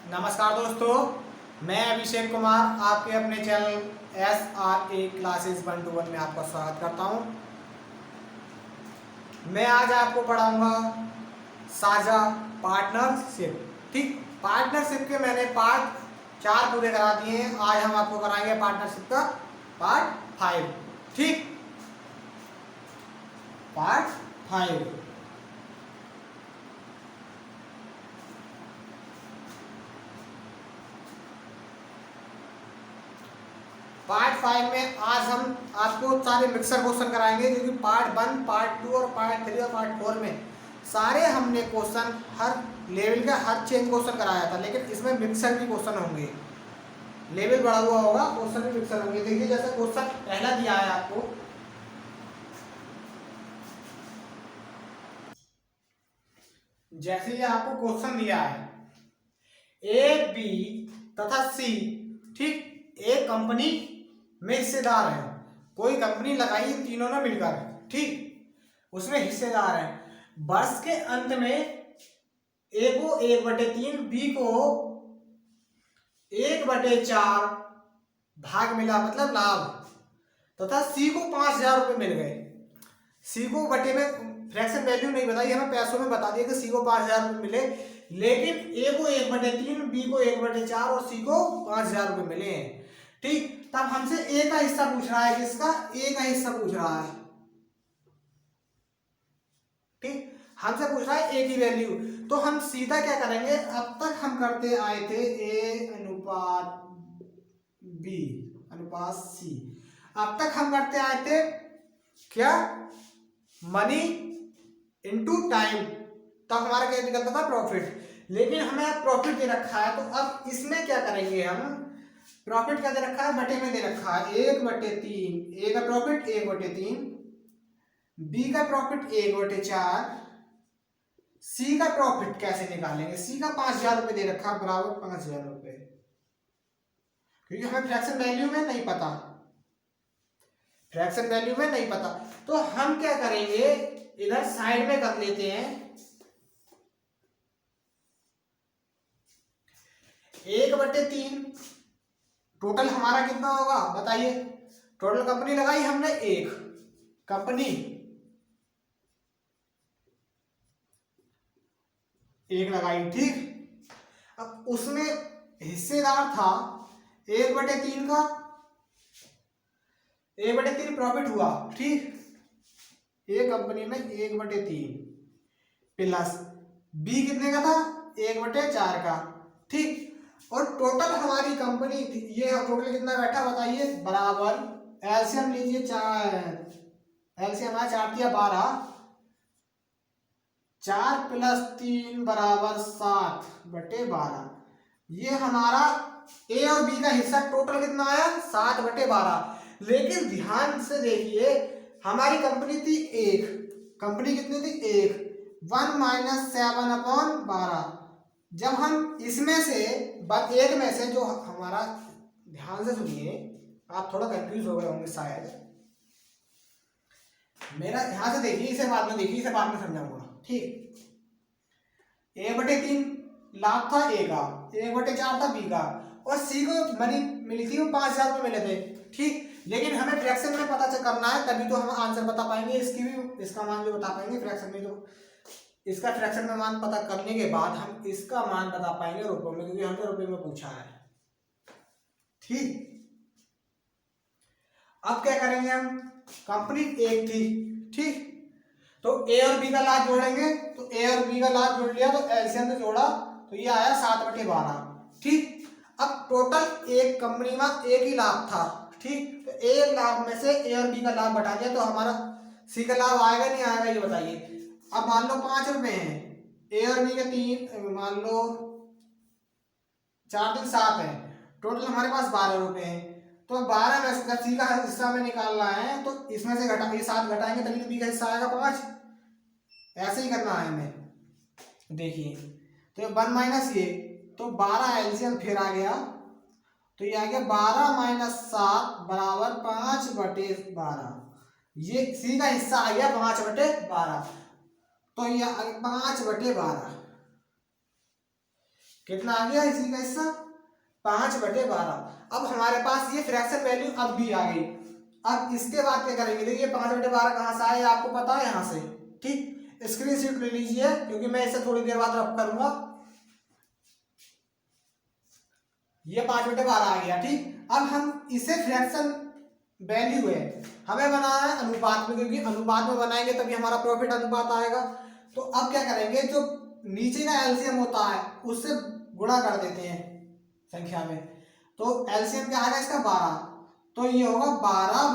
नमस्कार दोस्तों, मैं अभिषेक कुमार आपके अपने चैनल SRA क्लासेस 1 to 1 में आपका स्वागत करता हूं। मैं आज आपको पढ़ाऊंगा साझा पार्टनरशिप। ठीक, पार्टनरशिप के मैंने पार्ट 4 पूरे करा दिए हैं। आज हम आपको कराएंगे पार्टनरशिप का पार्ट 5। ठीक, पार्ट 5। पार्ट 5 में आज हम आपको सारे मिक्सर क्वेश्चन कराएंगे, क्योंकि पार्ट 1, पार्ट 2 और पार्ट 3 और पार्ट 4 में सारे हमने क्वेश्चन हर लेवल का हर चेंज क्वेश्चन कराया था, लेकिन इसमें मिक्सर भी क्वेश्चन होंगे। लेवल बढ़ा हुआ होगा, क्वेश्चन भी मिक्सर होंगे। देखिए, जैसे क्वेश्चन पहला दिया है आपको, जैसे ये आपको क्वेश्चन दिया है A, B तथा C। ठीक, एक कंपनी में हिस्सेदार है। कोई कंपनी लगाई तीनों ने मिलकर, ठीक, उसमें हिस्सेदार है। वर्ष के अंत में A को 1/3, B को 1/4 भाग मिला, मतलब लाभ, तथा C को 5,000 रुपये मिल गए। C को बटे में फ्रैक्शन वैल्यू नहीं बताई, हमें पैसों में बता दिया कि C को 5,000 रुपये मिले, लेकिन A को 1/3, B को 1/4 और C को 5,000 रुपये मिले हैं। ठीक, तब हमसे A का हिस्सा पूछ रहा है। किसका? A का हिस्सा पूछ रहा है। ठीक, हमसे पूछ रहा है A की वैल्यू। तो हम सीधा क्या करेंगे, अब तक हम करते आए थे A अनुपात B अनुपात C। अब तक हम करते आए थे क्या, मनी इनटू टाइम, तब हमारा क्या निकलता था, प्रॉफिट। लेकिन हमें अब प्रॉफिट दे रखा है, तो अब इसमें क्या करेंगे हम, प्रॉफिट क्या दे रखा है, बटे में दे रखा है 1/3। ए का प्रॉफिट 1/3, बी का प्रॉफिट 1/4, सी का प्रॉफिट कैसे निकालेंगे, सी का 5,000 रुपये दे रखा है, बराबर 5,000 रुपये, क्योंकि हमें फ्रैक्शन वैल्यू में नहीं पता, फ्रैक्शन वैल्यू में नहीं पता। तो हम क्या करेंगे, इधर साइड में कर लेते हैं 1/3। टोटल हमारा कितना होगा बताइए, टोटल कंपनी लगाई हमने एक कंपनी, एक लगाई। ठीक, अब उसमें हिस्सेदार था 1/3 का, 1/3 प्रॉफिट हुआ। ठीक, एक कंपनी में 1/3 प्लस बी कितने का था, 1/4 का। ठीक, और टोटल हमारी कंपनी थी, ये टोटल कितना बैठा बताइए, बराबर एलसीएम लीजिए, 4 है 4×3 = 12, 4 + 3 = 7/12। ये हमारा ए और बी का हिस्सा टोटल कितना आया, 7/12। लेकिन ध्यान से देखिए, हमारी कंपनी थी एक, कंपनी कितनी थी, एक, 1 - 7/12। जब हम इसमें से एक में से जो हमारा, ध्यान से सुनिए, आप थोड़ा कंफ्यूज हो गए होंगे शायद, मेरा ध्यान से देखिए, इसे बाद में देखिए, इसे बाद में समझाऊंगा। ठीक, 1/3 लाभ था ए का, 1/4 था बी का, और सी को मनी मिली थी, वो 5,000 रुपये मिले थे। ठीक, लेकिन हमें फ्रैक्शन में पता करना है, तभी तो हम आंसर बता पाएंगे, इसकी भी, इसका मान भी बता पाएंगे फ्रैक्शन में। तो इसका फ्रैक्शन में मान पता करने के बाद हम इसका मान बता पाएंगे रुपयों में, क्योंकि हमने रुपये में पूछा है। ठीक, अब क्या करेंगे हम, कंपनी एक थी, ठीक, तो ए और बी का लाभ जोड़ेंगे, तो ए और बी का लाभ जोड़ लिया, तो एलसीएम से जोड़ा, तो ये आया 7/12। ठीक, अब टोटल एक कंपनी में एक ही लाभ था। ठीक, तो एक लाभ में से ए और बी का लाभ घटा दिया, तो हमारा सी का लाभ आएगा नहीं आएगा, ये बताइए। अब मान लो 5 रुपए हैं, ए और बी के 3, मान लो 4 × 7 है, टोटल हमारे पास 12 रुपए हैं। तो 12 में से सी का हिस्सा में निकालना है, तो इसमें से घटा, ये 7 घटाएंगे तभी तो बी का हिस्सा आएगा 5। ऐसे ही करना है हमें। देखिए, तो 1 - ये, तो 12 एलसीएम फिर आ गया, तो ये आ गया 12 - 7 = 5/12। ये सी का हिस्सा आ गया 5/12, तो ये 5/12। कितना आ गया इसी का हिस्सा 5/12। अब हमारे पास ये फ्रैक्शन वैल्यू अब भी आ गई। अब इसके बाद क्या करेंगे, देखिए 5/12 कहाँ से आया आपको पता है, यहाँ से। ठीक, स्क्रीनशॉट ले लीजिए क्योंकि मैं इसे थोड़ी देर बाद रब करूंगा। ये 5/12 आ गया। ठीक, अब हम इसे फ्रैक्शन वैल्यू है, हमें बनाना है अनुपात में, क्योंकि अनुपात में बनाएंगे तभी हमारा प्रॉफिट अनुपात आएगा। तो अब क्या करेंगे, जो नीचे का एलसीएम होता है उससे गुणा कर देते हैं संख्या में। तो एलसीएम क्या आएगा इसका 12, तो ये होगा 12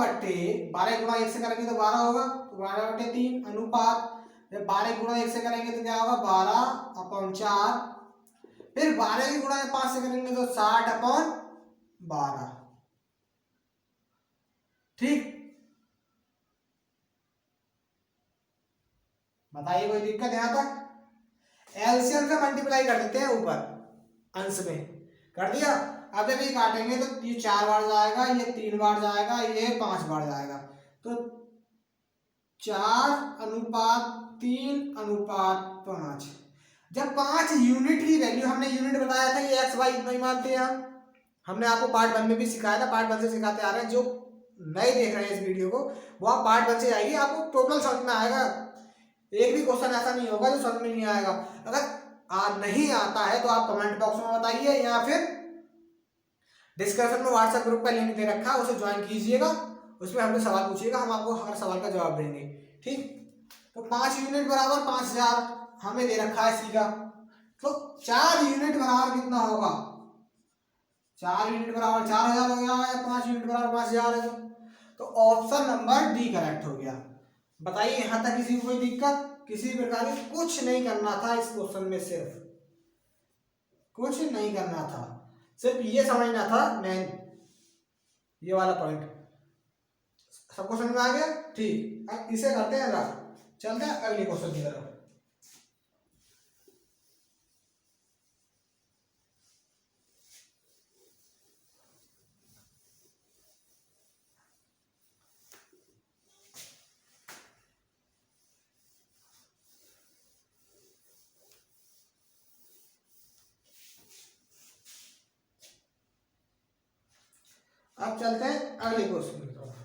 गुणा 1 से करेंगे तो 12 होगा, तो 12/3 अनुपात। 12 गुणा 1 से करेंगे तो क्या होगा 12/4, फिर 12 गुणा 5 से करेंगे तो 60/12। ठीक, बताइए कोई दिक्कत यहां तक? एलसीएम से मल्टीप्लाई कर देते हैं ऊपर अंश में, कर दिया। अब जब ये काटेंगे तो ये 4 बार जाएगा, ये 3 बार जाएगा, ये 5 बार जाएगा, तो 4/3/5। जब 5 यूनिट की वैल्यू, हमने यूनिट बताया था ये एक्स वाई इतना ही मानते हैं हम, हमने आपको पार्ट 1 में भी सिखाया था, पार्ट 1 से सिखाते आ रहे हैं। जो नए देख रहे हैं इस वीडियो को वो आप पार्ट 1 से जाइए, आपको टोटल समझ में आएगा। एक भी क्वेश्चन ऐसा नहीं होगा जो समझ में नहीं आएगा। अगर नहीं आता है तो आप कमेंट बॉक्स में बताइए, या फिर डिस्कशन में व्हाट्सएप ग्रुप का लिंक दे रखा है, उसे ज्वाइन कीजिएगा, उसमें हमसे सवाल पूछिएगा, हम आपको हर सवाल का जवाब देंगे। ठीक, तो 5 यूनिट बराबर 5000 हमें दे रखा है सी का, तो 4 यूनिट बराबर कितना होगा, 4 यूनिट बराबर 4000 हो गया, या 5 यूनिट बराबर 5000 है। तो ऑप्शन नंबर डी करेक्ट हो गया। बताइए यहां तक किसी को कोई दिक्कत? किसी प्रकार की कुछ नहीं करना था इस क्वेश्चन में, सिर्फ कुछ नहीं करना था, सिर्फ ये समझना था मेन, ये वाला पॉइंट। सबको समझ में आ गया? ठीक, अब इसे करते हैं रफ, चलते हैं अगले क्वेश्चन की तरफ। अब चलते हैं अगले क्वेश्चन की तरफ।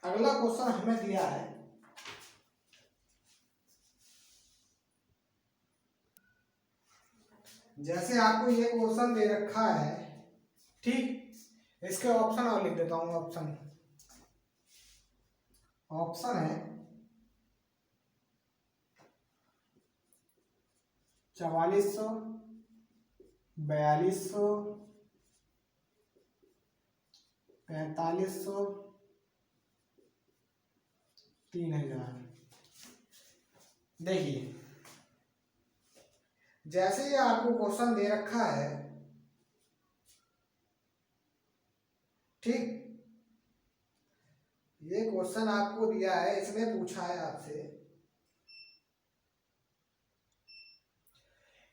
अगला क्वेश्चन हमें दिया है, जैसे आपको ये क्वेश्चन दे रखा है, ठीक, इसके ऑप्शन और लिख देता हूं। ऑप्शन है 4400, 4200, 4500, 3000। देखिए जैसे ये आपको क्वेश्चन दे रखा है, ठीक, ये क्वेश्चन आपको दिया है, इसमें पूछा है आपसे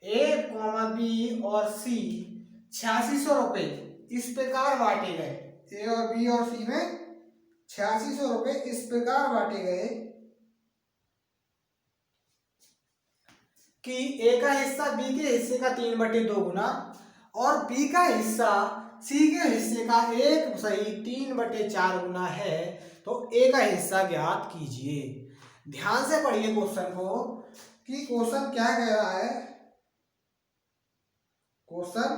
ए, बी और सी 8600 रुपए इस प्रकार बांटे गए। ए और बी और सी में 8600 रुपए इस प्रकार बांटे गए कि ए का हिस्सा बी के हिस्से का 3/2 गुना, और बी का हिस्सा सी के हिस्से का 1/3/4 गुना है, तो ए का हिस्सा ज्ञात कीजिए। ध्यान से पढ़िए क्वेश्चन को कि क्वेश्चन क्या कह रहा है। क्वेश्चन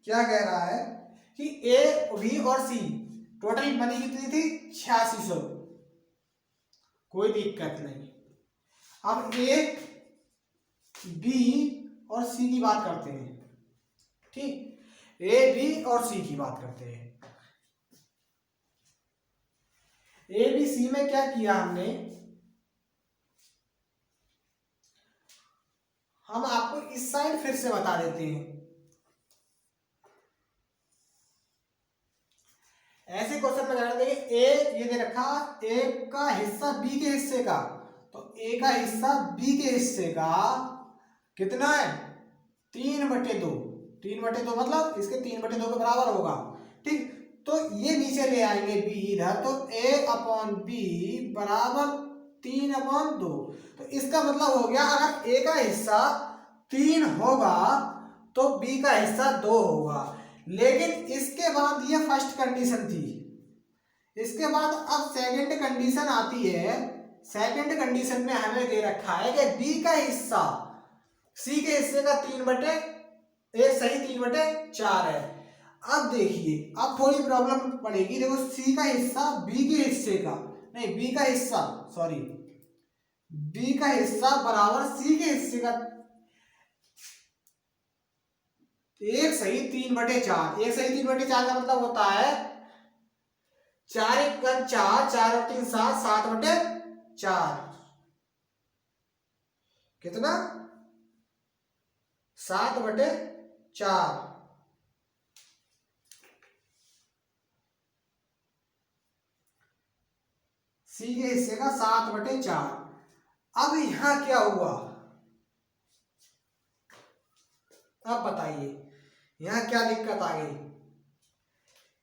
क्या कह रहा है कि ए, बी और सी टोटल मनी कितनी थी 8600, कोई दिक्कत नहीं। अब ए, बी और सी की बात करते हैं, ठीक, ए, बी और सी की बात करते हैं। ए, बी, सी में क्या किया हमने, हम आपको इस साइड फिर से बता देते हैं। ऐसे क्वेश्चन में जाना, देखिए ए ये दे रखा, ए का हिस्सा बी के हिस्से का, तो ए का हिस्सा बी के हिस्से का कितना है 3/2। 3/2 मतलब इसके 3/2 के बराबर होगा, ठीक। तो ये नीचे ले आएंगे बी इधर, तो a/b बराबर 3/2। तो इसका मतलब हो गया, अगर a का हिस्सा 3 होगा तो बी का हिस्सा 2 होगा। लेकिन इसके बाद ये फर्स्ट कंडीशन थी, इसके बाद अब सेकंड कंडीशन आती है। सेकंड कंडीशन में हमें दे रखा है कि बी का हिस्सा सी के हिस्से का 3/4 है। अब देखिए, अब थोड़ी प्रॉब्लम पड़ेगी। देखो सी का हिस्सा बी के हिस्से का, नहीं बी का हिस्सा, सॉरी बी का हिस्सा बराबर सी के हिस्से का 1/3/4। 1/3/4 का मतलब होता है 4 × 4, 4 और 3 7, 7/4 कितना 7/4। सी के हिस्से का 7/4। अब यहां क्या हुआ, अब बताइए यहां क्या दिक्कत आ गई।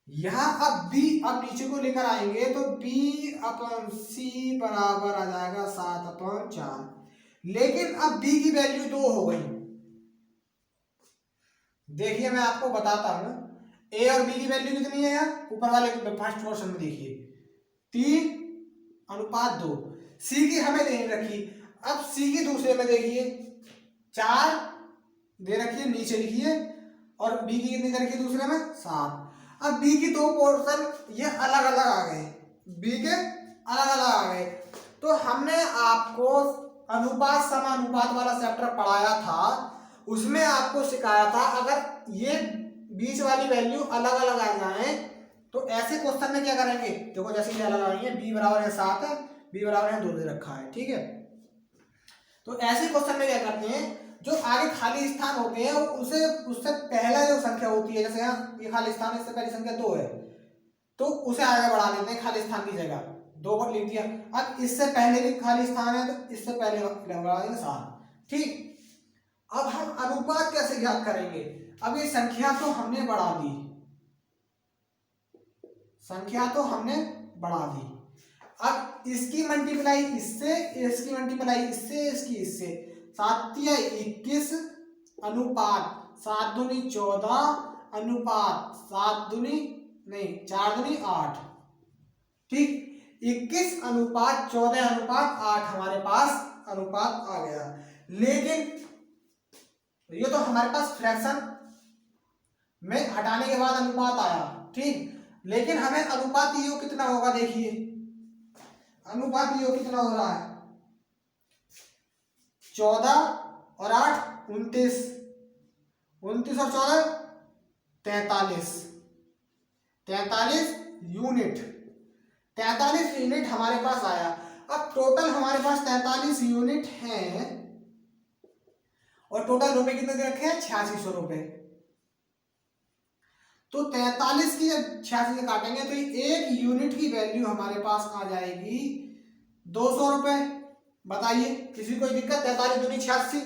यहां अब बी, अब नीचे को लेकर आएंगे तो B/C बराबर आ जाएगा 7/4। लेकिन अब B की वैल्यू 2 हो गई। देखिए मैं आपको बताता हूं, A और B की वैल्यू कितनी है यार, ऊपर वाले फर्स्ट पोर्शन में देखिए 3:2। C की हमें दे रखी, अब C की दूसरे में देखिए 4 दे रखी है, नीचे लिखिए, और B की कितनी दे रखी है दूसरे में 7। अब B की 2 पोर्शन ये अलग अलग आ गए, B के अलग अलग आ गए। तो हमने आपको अनुपात समानुपात वाला चैप्टर पढ़ाया था, उसमें आपको सिखाया था अगर ये बीच वाली वैल्यू अलग अलग आ जाए तो ऐसे क्वेश्चन में क्या करेंगे। देखो जैसे ये अलग आ रही है, B बराबर है 7 है, B बराबर है 2 दे रखा है, ठीक है। तो ऐसे क्वेश्चन में क्या करते हैं, जो आगे खाली स्थान होते हैं उसे उससे पहला जो संख्या होती है, जैसे यहाँ ये खाली स्थान है, इससे पहली संख्या 2 है, तो उसे आगे बढ़ा देते हैं खाली स्थान की जगह 2 पर लिख दिया। अब इससे पहले भी खाली स्थान है तो इससे पहले बढ़ा देंगे 7, ठीक। अब हम अनुपात कैसे ज्ञात करेंगे। अब ये संख्या तो हमने बढ़ा दी, संख्या तो हमने बढ़ा दी। अब इसकी मल्टीप्लाई इससे, इसकी मल्टीप्लाई इससे, इसकी इससे, 7×21 अनुपात 7 दूनी 14 अनुपात 4 दूनी 8, ठीक। 21:14:8 हमारे पास अनुपात आ गया। लेकिन ये तो हमारे पास फ्रैक्शन में हटाने के बाद अनुपात आया, ठीक। लेकिन हमें अनुपात योग कितना होगा, देखिए अनुपात योग कितना हो रहा है, 14 और 8 29, 29 और 14 43, 43 यूनिट, 43 यूनिट हमारे पास आया। अब टोटल हमारे पास 43 यूनिट हैं और टोटल रुपए कितने दे रखे हैं, 8600 रुपए। तो 43 की 86 से काटेंगे तो एक यूनिट की वैल्यू हमारे पास आ जाएगी 200 रुपए। बताइए किसी कोई दिक्कत, 43 दूनी 86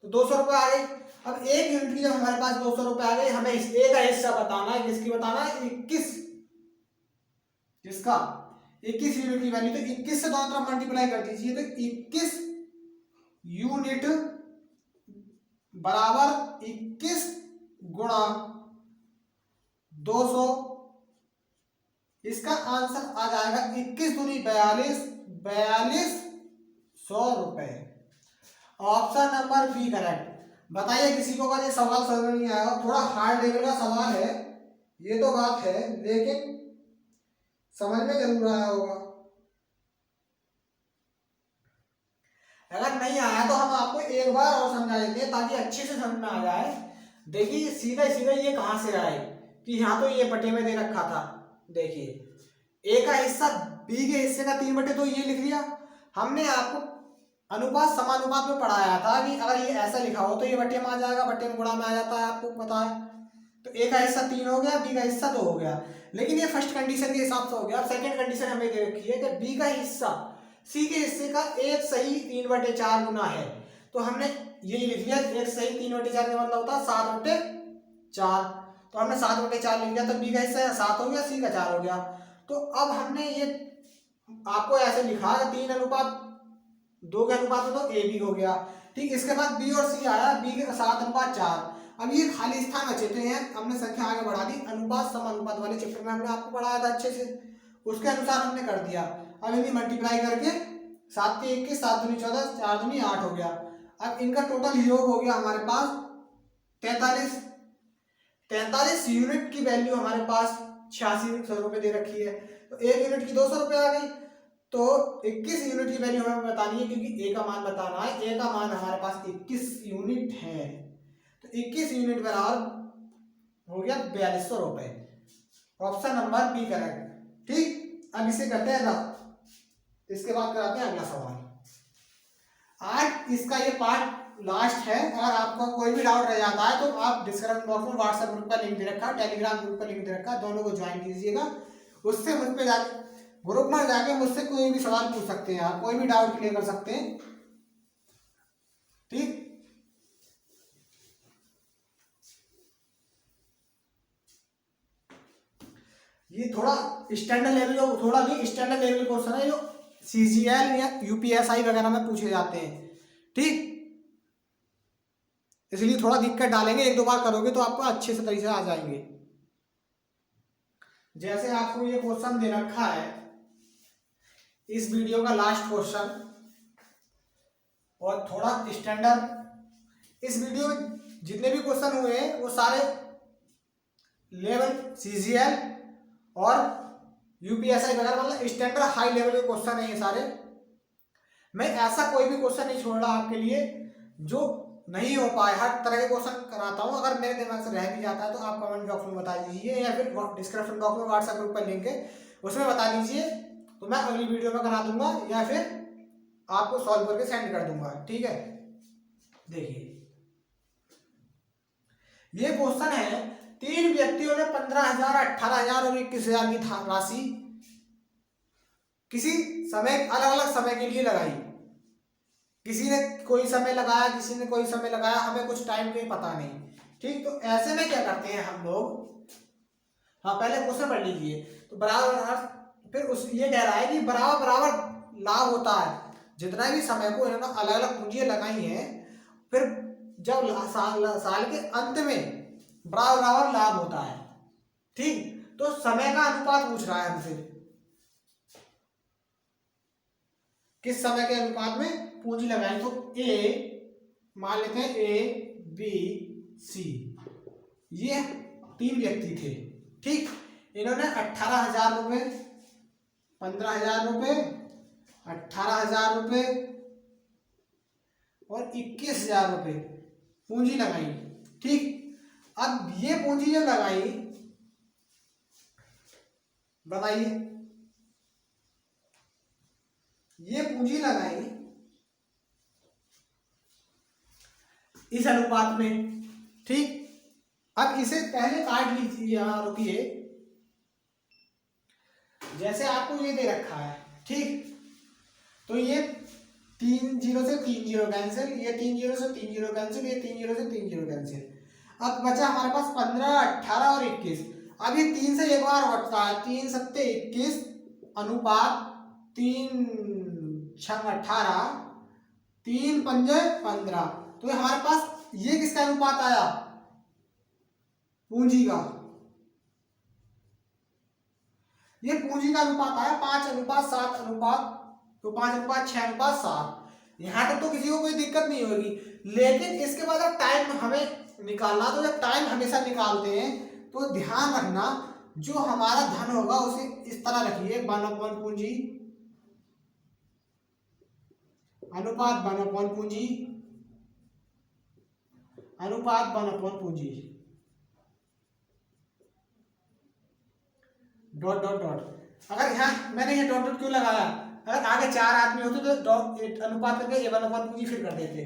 तो 200 रुपए आ गई। अब एक यूनिट की जब हमारे पास 200 रुपए आ गए, हमें इस ए का हिस्सा बताना है, किसकी बताना है, 21, किसका 21 यूनिट की वैल्यू। तो 21 से दोनों तरफ मल्टीप्लाई कर दीजिए, तो 21 यूनिट बराबर 21 गुणा 200, इसका आंसर आ जाएगा 21 दूनी 42, 4200 रुपए। Option number B correct. बताइए किसी को अगर ये सवाल समझ में नहीं आया, थोड़ा हार्ड लेवल का सवाल है ये तो बात है, लेकिन समझ में जरूर आया होगा। अगर नहीं आया तो हम आपको एक बार और समझा देते हैं ताकि अच्छे से समझ में आ जाए। देखिए सीधा सीधा ये कहां से आए कि यहाँ तो ये बटे में दे रखा था, देखिए ए का हिस्सा बी के हिस्से का 3/2 ये लिख लिया। हमने आपको अनुपात समानुपात में पढ़ाया था कि अगर ये ऐसा लिखा हो तो ये बटे में आ जाएगा, बटे में गुणा में आ जाता है, आपको पता है। तो ए का हिस्सा 3 हो गया, बी का हिस्सा 2 हो गया। लेकिन ये फर्स्ट कंडीशन के हिसाब से हो गया। अब सेकंड कंडीशन हमें दे रखी है कि बी का हिस्सा सी के हिस्से का 1/3/4 गुना है। तो हमने यही लिख लिया, 1/3/4 का मतलब होता है 7/4। तो हमने 7/4 लिख दिया, तो बी का हिस्सा 7 हो गया, सी का 4 हो गया। तो अब हमने ये आपको ऐसे लिखा 3:2 के अनुपात में, तो ए बी हो गया, ठीक। इसके बाद बी और सी आया, बी के 7/4। अब ये खाली स्थान बचे थे हैं, हमने संख्या आगे बढ़ा दी, अनुपात सम अनुपात वाले चैप्टर में हमने आपको पढ़ाया था अच्छे से, उसके अनुसार हमने कर दिया। अब इन्हें मल्टीप्लाई करके 7 के 21, 7 दूनी 14, 4 दूनी 8 हो गया। अब इनका टोटल योग हो गया हमारे पास 43। 43 यूनिट की वैल्यू हमारे पास 86 रुपए दे रखी है, तो 1 यूनिट की 200 रुपये आ गई। तो 21 यूनिट की वैल्यू हमें बतानी है, क्योंकि ए का मान बताना है। ए का मान हमारे पास 21 यूनिट है, तो 21 यूनिट बराबर हो गया 4200 रुपए। Option number B correct. ठीक, अब इसे करते हैं रफ, इसके बाद कराते हैं अगला सवाल। आज इसका ये पार्ट लास्ट है। अगर आपको कोई भी डाउट रह जाता है तो आप डिस्क्रिप्शन बॉक्स में व्हाट्सएप ग्रुप का लिंक दे रखा है, टेलीग्राम ग्रुप का लिंक दे रखा है, दोनों को ज्वाइन कीजिएगा। उससे मुझ पे जाके ग्रुप में जाके मुझसे कोई भी सवाल पूछ सकते हैं, आप कोई भी डाउट क्लियर कर सकते हैं। ठीक, ये थोड़ा स्टैंडर्ड लेवल, थोड़ा भी स्टैंडर्ड लेवल क्वेश्चन है जो सीजीएल या यूपीएसआई वगैरह में पूछे जाते हैं। ठीक, इसलिए थोड़ा दिक्कत डालेंगे, 1-2 बार करोगे तो आपको अच्छे से तरीके से आ जाएंगे। जैसे आपको ये क्वेश्चन दे रखा है, इस वीडियो का लास्ट क्वेश्चन, और थोड़ा स्टैंडर्ड। इस वीडियो में जितने भी क्वेश्चन हुए हैं वो सारे लेवल सीजीएल और यूपीएसआई वगैरह, मतलब स्टैंडर्ड हाई लेवल के क्वेश्चन है ये सारे। मैं ऐसा कोई भी क्वेश्चन नहीं छोड़ रहा आपके लिए जो नहीं हो पाए, हर तरह के क्वेश्चन कराता हूँ। अगर मेरे दिमाग से रह भी जाता है तो आप कमेंट बॉक्स में बता दीजिए, या फिर डिस्क्रिप्शन बॉक्स में व्हाट्सएप ग्रुप पर लिंक है, उसमें बता दीजिए, तो मैं अगली वीडियो में करा दूंगा, या फिर आपको सॉल्व करके सेंड कर दूंगा। ठीक है, देखिए ये क्वेश्चन है, 3 व्यक्तियों ने 15,000, 18,000 और 21,000 की राशि किसी समय, अलग अलग समय के लिए लगाई। किसी ने कोई समय लगाया, किसी ने कोई समय लगाया, हमें कुछ टाइम का पता नहीं। ठीक, तो ऐसे में क्या करते हैं हम लोग, हाँ पहले क्वेश्चन पढ़ लीजिए। तो बराबर, फिर उस ये कह रहा है कि बराबर बराबर लाभ होता है। जितना भी समय को इन्होंने अलग अलग पूंजियां लगाई हैं, फिर जब साल के अंत में बराबर बराबर लाभ होता है। ठीक, तो समय का अनुपात पूछ रहा है हमसे, किस समय के अनुपात में पूंजी लगाई। तो ए मान लेते हैं, ए बी सी, ये 3 व्यक्ति थे। ठीक, इन्होंने 18,000 रुपये, 15,000 रुपये, 18,000 रुपये और 21,000 रुपये पूंजी लगाई। ठीक, अब ये पूंजी जो लगाई, बताइए, ये पूंजी लगाई इस अनुपात में। ठीक, अब इसे पहले काट लीजिए, यहां रुकिए। जैसे आपको ये दे रखा है, ठीक, तो ये 3 0 से 3 0 कैंसिल, ये 3 0 से 3 0 कैंसिल, ये 3 0 से 3 0 कैंसिल। अब बचा हमारे पास 15, 18 और 21। अब ये 3 से एक बार बढ़ता है, 3 सत्ते 21 अनुपात 3 छंग 18, 3 पंजे 15। तो हमारे पास ये किसका अनुपात आया, पूंजी का। ये पूंजी का अनुपात आया 5:7 अनुपात, तो 5:6:7। यहां तक तो किसी को कोई दिक्कत नहीं होगी। लेकिन इसके बाद अब टाइम हमें निकालना, तो जब टाइम हमेशा निकालते हैं तो ध्यान रखना, जो हमारा धन होगा उसे इस तरह रखिए, 1/, पूंजी अनुपात 1/, पूंजी अनुपात 1/, पूंजी, डॉट डॉट डॉट। अगर यहाँ मैंने ये डॉट डॉट क्यों लगाया, अगर आगे 4 आदमी होते तो डॉट अनुपात करके 1/, पूंजी फिर कर देते।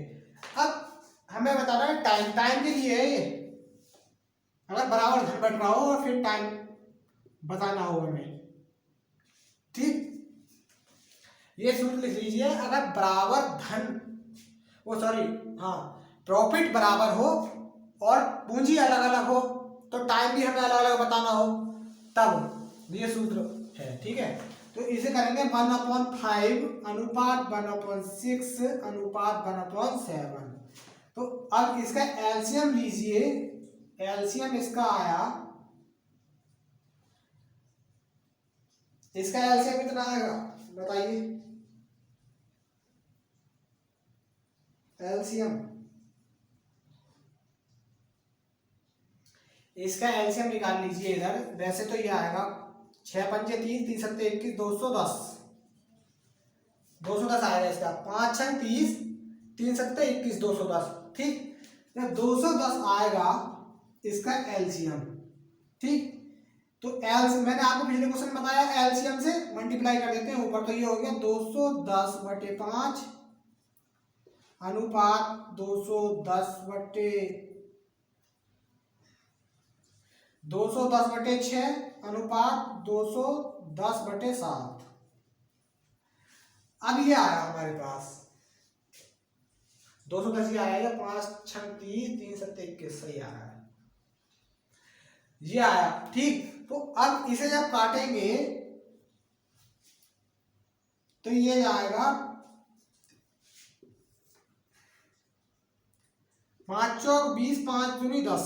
अब हमें बताना है टाइम, टाइम के लिए है ये, अगर बराबर धन बट रहा हो और फिर टाइम बताना हो हमें। ठीक, ये सूत्र लिख लीजिए, अगर बराबर धन, वो सॉरी हाँ, प्रॉफिट बराबर हो और पूंजी अलग अलग हो, तो टाइम भी हमें अलग अलग बताना हो, तब ये सूत्र है। ठीक है, तो इसे करेंगे 1/5 अनुपात 1/6 अनुपात 1/7। तो अब इसका एलसीएम लीजिए, एलसीएम इसका आया, इसका एलसीएम कितना आएगा बताइए, एलसीएम, इसका एलसीएम निकाल लीजिए इधर। वैसे तो ये आएगा 6 पंजे 30, 3 सत्ते 21, 210, 210 आएगा इसका। 5 6 30, 3 सत्ते 21, 210। ठीक, जब 210 आएगा इसका एलसीएम। ठीक, तो एलसीएम मैंने आपको पिछले क्वेश्चन में बताया, एलसीएम से मल्टीप्लाई कर देते हैं ऊपर, तो ये हो गया 210/5 अनुपात 210/6 अनुपात 210/7। अब ये आया हमारे पास 210 ही आया, 5 6 30, 3 7 21 सही आ रहा है, ये आया। ठीक, तो अब इसे जब काटेंगे तो ये आएगा 5 चौक 20, 5 दूनी 10,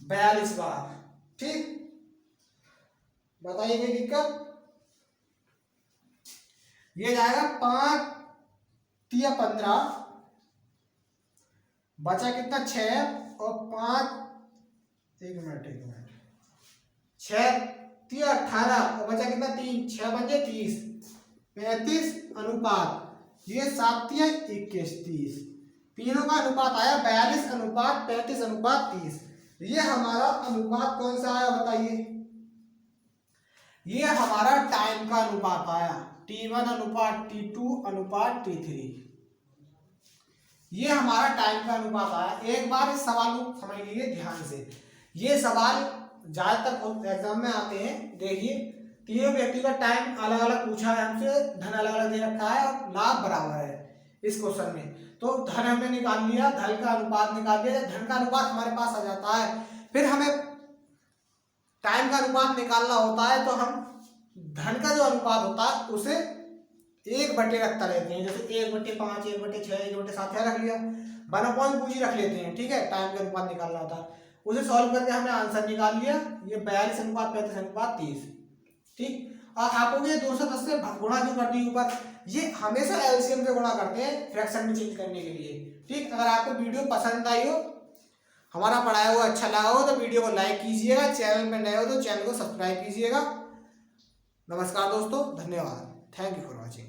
42 बार। ठीक, बताइए कोई दिक्कत? ये जाएगा 5 तिया 15, बचा कितना 6 और 5, एक मिनट 6 तिया 18 और बचा कितना 3, 6 पंजे 30, 35 अनुपात ये 7 तिया 21, 30, तीनों का अनुपात आया 42 अनुपात 35 अनुपात 30। ये हमारा अनुपात कौन सा आया बताइए? ये हमारा टाइम का अनुपात आया, T1 अनुपात T2 अनुपात T3। ये हमारा टाइम का अनुपात आया। एक बार इस सवाल को समझ लीजिए ध्यान से, ये सवाल ज्यादातर एग्जाम में आते हैं। देखिए, तीनों व्यक्ति का टाइम अलग अलग पूछा है हमसे, धन अलग अलग दे रखा है और लाभ बराबर है इस क्वेश्चन में। तो धन हमने निकाल लिया, धन का अनुपात निकाल लिया, धन का अनुपात हमारे पास आ जाता है। फिर हमें टाइम का अनुपात निकालना होता है, तो हम धन का जो अनुपात होता है उसे 1/, रखता रहते हैं। जैसे 1/5, 1/6, 1/7 रख लिया, 1/, पूंजी रख लेते हैं। ठीक है, टाइम का अनुपात निकालना होता है, उसे सॉल्व करके हमने आंसर निकाल लिया, ये 42 अनुपात 35 अनुपात 30। ठीक, और आपको ये 210 से गुणा क्यों कर दी ऊपर? ये हमेशा एलसीएम से गुणा करते हैं फ्रैक्शन में चेंज करने के लिए। ठीक, अगर आपको वीडियो पसंद आई हो, हमारा पढ़ाया हुआ अच्छा लगा हो, तो वीडियो को लाइक कीजिएगा, चैनल में नए हो तो चैनल को सब्सक्राइब कीजिएगा। नमस्कार दोस्तों, धन्यवाद, थैंक यू फॉर वॉचिंग।